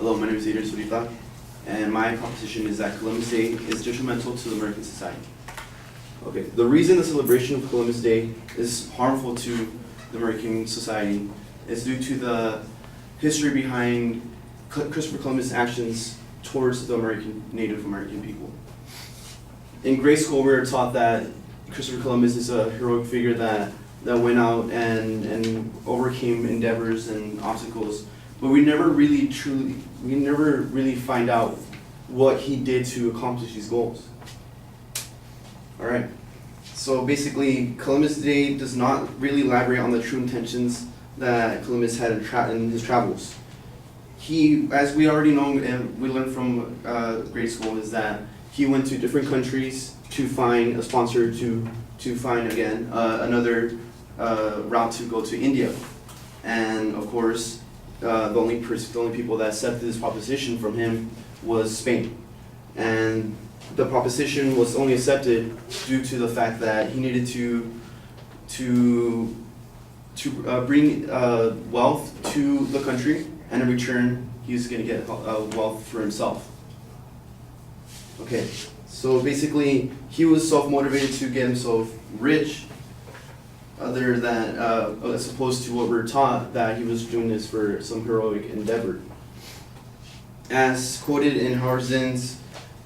Hello, my name is Adrian COF, and my proposition is that Columbus Day is detrimental to the American society. Okay, the reason the celebration of Columbus Day is harmful to the American society is due to the history behind Christopher Columbus' actions towards the Native American people. In grade school, we were taught that Christopher Columbus is a heroic figure that went out and overcame endeavors and obstacles, but we never really find out what he did to accomplish these goals. All right. So basically, Columbus Day does not really elaborate on the true intentions that Columbus had in his travels. He, as we already know and we learned from grade school, is that he went to different countries to find a sponsor to find again another route to go to India, and of course the only people that accepted this proposition from him was Spain, and the proposition was only accepted due to the fact that he needed to bring wealth to the country, and in return he was going to get wealth for himself. Okay, so basically he was self-motivated to get himself rich, other than as opposed to what we're taught that he was doing this for some heroic endeavor. As quoted in Howard Zinn's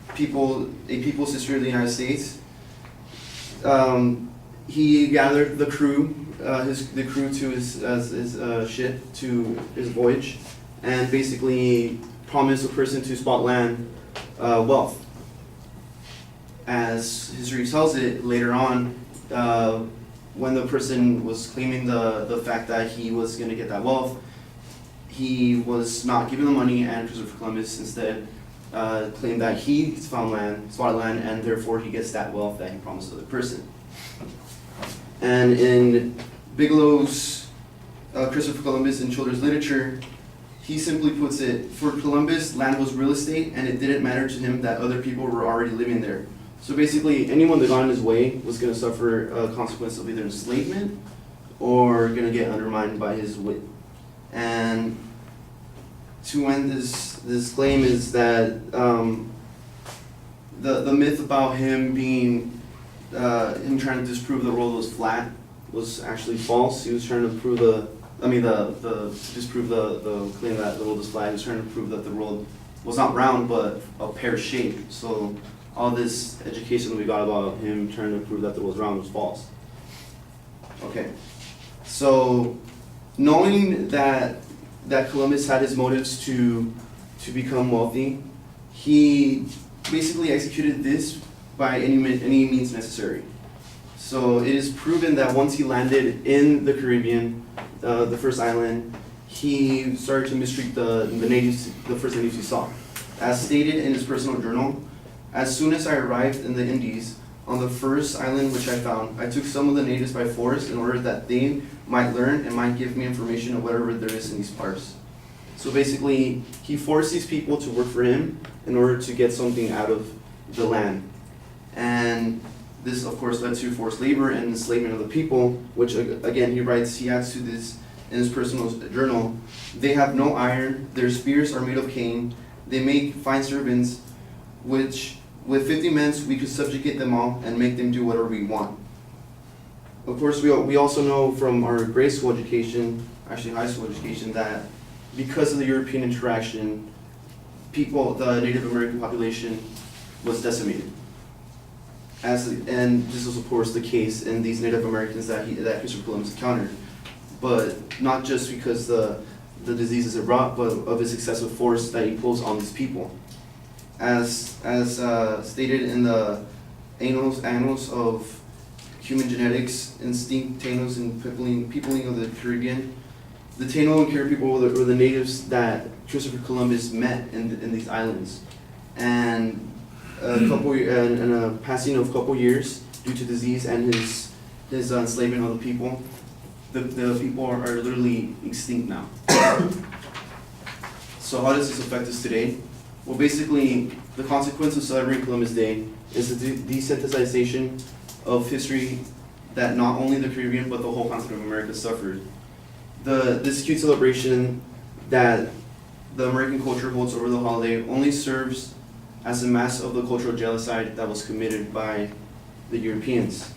A People's History of the United States, he gathered the crew, to his ship, to his voyage, and basically promised a person to spot land wealth. As history tells it, later on, when the person was claiming the fact that he was going to get that wealth, he was not given the money, and Christopher Columbus instead claimed that he spotted land, and therefore he gets that wealth that he promised the other person. And in Bigelow's Christopher Columbus in Children's Literature, he simply puts it, for Columbus, land was real estate, and it didn't matter to him that other people were already living there. So basically, anyone that got in his way was going to suffer a consequence of either enslavement or going to get undermined by his wit. And to end this claim is that the myth about him being him trying to disprove the world was flat was actually false. He was trying to prove disprove the claim that the world is flat. He was trying to prove that the world was not round but a pear-shaped. So all this education that we got about him trying to prove that the world was round was false. Okay, so knowing that Columbus had his motives to become wealthy, he basically executed this by any means necessary. So it is proven that once he landed in the Caribbean, the first island, he started to mistreat the first natives he saw. As stated in his personal journal, as soon as I arrived in the Indies, on the first island which I found, I took some of the natives by force in order that they might learn and might give me information of whatever there is in these parts. So basically, he forced these people to work for him in order to get something out of the land. And this, of course, led to forced labor and enslavement of the people, which, again, he adds to this in his personal journal. They have no iron, their spears are made of cane, they make fine servants, which with 50 men we could subjugate them all and make them do whatever we want. Of course, we also know from our grade school education, actually high school education, that because of the European interaction, the Native American population was decimated. And this was, of course, the case in these Native Americans that Christopher Columbus encountered, but not just because the diseases it brought, but of his excessive force that he imposed on these people. As stated in the annals of human genetics, instinct, Tainos, and peopling of the Caribbean, the Taino and Caribbean people were the natives that Christopher Columbus met in these islands. And a passing of a couple years due to disease and his enslavement of the people, the people are literally extinct now. So how does this affect us today? Well, basically, the consequence of celebrating Columbus Day is the desensitization of history that not only the Caribbean but the whole continent of America suffered. This cute celebration that the American culture holds over the holiday only serves as a mask of the cultural genocide that was committed by the Europeans.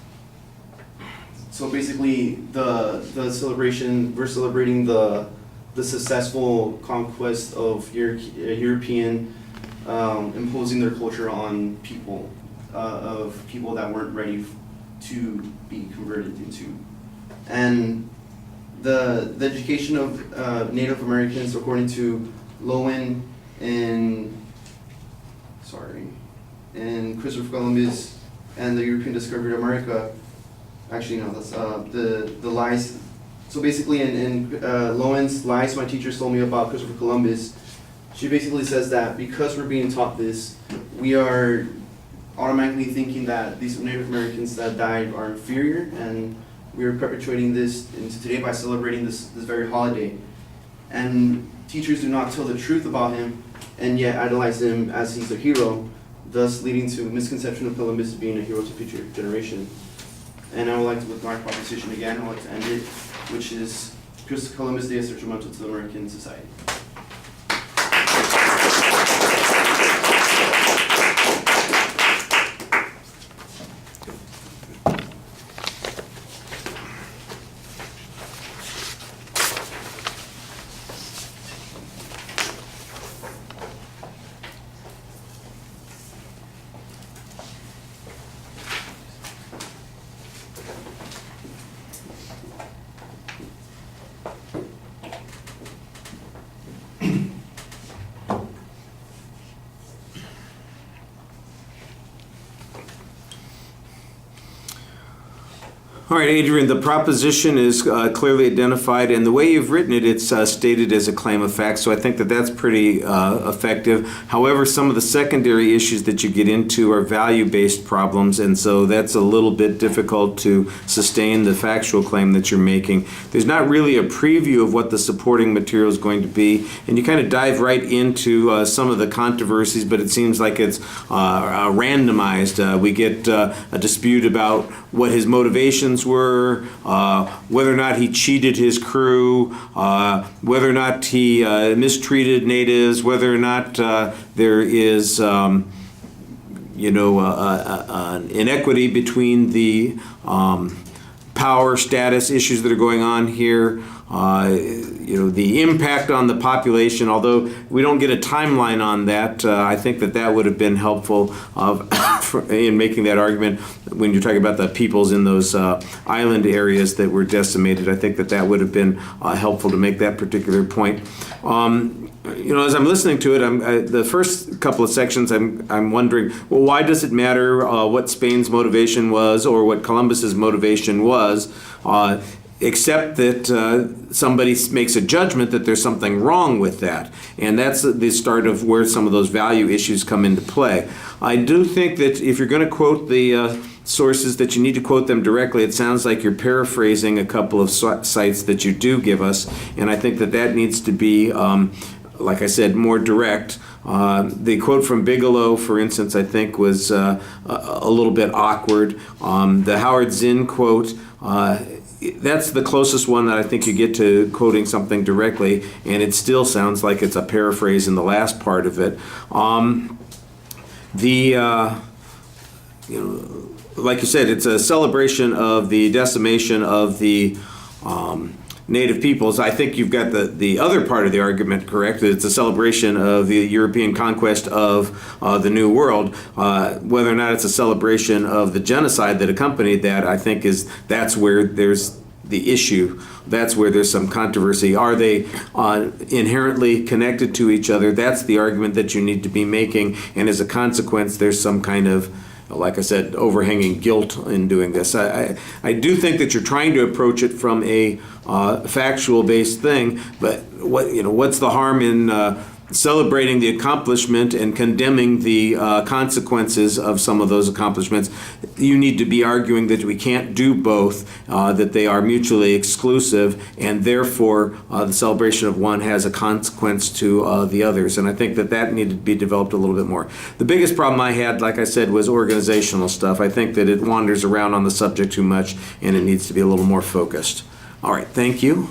So basically, the celebration, we're celebrating the successful conquest of European imposing their culture on people, of people that weren't ready to be converted into. And the education of Native Americans, according to Lowen and Christopher Columbus and the European discovery of America. Actually, no, that's the lies. So basically, in Lowen's Lies My Teachers Told Me About Christopher Columbus, she basically says that because we're being taught this, we are automatically thinking that these Native Americans that died are inferior, and we are perpetuating this into today by celebrating this very holiday. And teachers do not tell the truth about him, and yet idolize him as he's a hero, thus leading to a misconception of Columbus being a hero to future generation. And I would like to, with my proposition again, I would like to end it, which is Christopher Columbus Day is detrimental to the American society. All right, Adrian, the proposition is clearly identified, and the way you've written it, it's stated as a claim of fact, so I think that that's pretty effective. However, some of the secondary issues that you get into are value-based problems, and so that's a little bit difficult to sustain the factual claim that you're making. There's not really a preview of what the supporting material is going to be, and you kind of dive right into some of the controversies, but it seems like it's randomized. We get a dispute about what his motivations were, whether or not he cheated his crew, whether or not he mistreated natives, whether or not there is an inequity between the power status issues that are going on here. The impact on the population, although we don't get a timeline on that, I think that would have been helpful in making that argument when you're talking about the peoples in those island areas that were decimated. I think that would have been helpful to make that particular point. As I'm listening to it, the first couple of sections, I'm wondering, well, why does it matter what Spain's motivation was or what Columbus's motivation was? Except that somebody makes a judgment that there's something wrong with that. And that's the start of where some of those value issues come into play. I do think that if you're going to quote the sources, that you need to quote them directly. It sounds like you're paraphrasing a couple of sites that you do give us, and I think that needs to be, like I said, more direct. The quote from Bigelow, for instance, I think was a little bit awkward. The Howard Zinn quote, that's the closest one that I think you get to quoting something directly, and it still sounds like it's a paraphrase in the last part of it. Like you said, it's a celebration of the decimation of the native peoples. I think you've got the other part of the argument correct. It's a celebration of the European conquest of the New World. Whether or not it's a celebration of the genocide that accompanied that, I think that's where there's the issue. That's where there's some controversy. Are they inherently connected to each other? That's the argument that you need to be making, and as a consequence, there's some kind of, like I said, overhanging guilt in doing this. I do think that you're trying to approach it from a factual-based thing, but what's the harm in celebrating the accomplishment and condemning the consequences of some of those accomplishments? You need to be arguing that we can't do both, that they are mutually exclusive, and therefore the celebration of one has a consequence to the others. And I think that needed to be developed a little bit more. The biggest problem I had, like I said, was organizational stuff. I think that it wanders around on the subject too much, and it needs to be a little more focused. All right, thank you.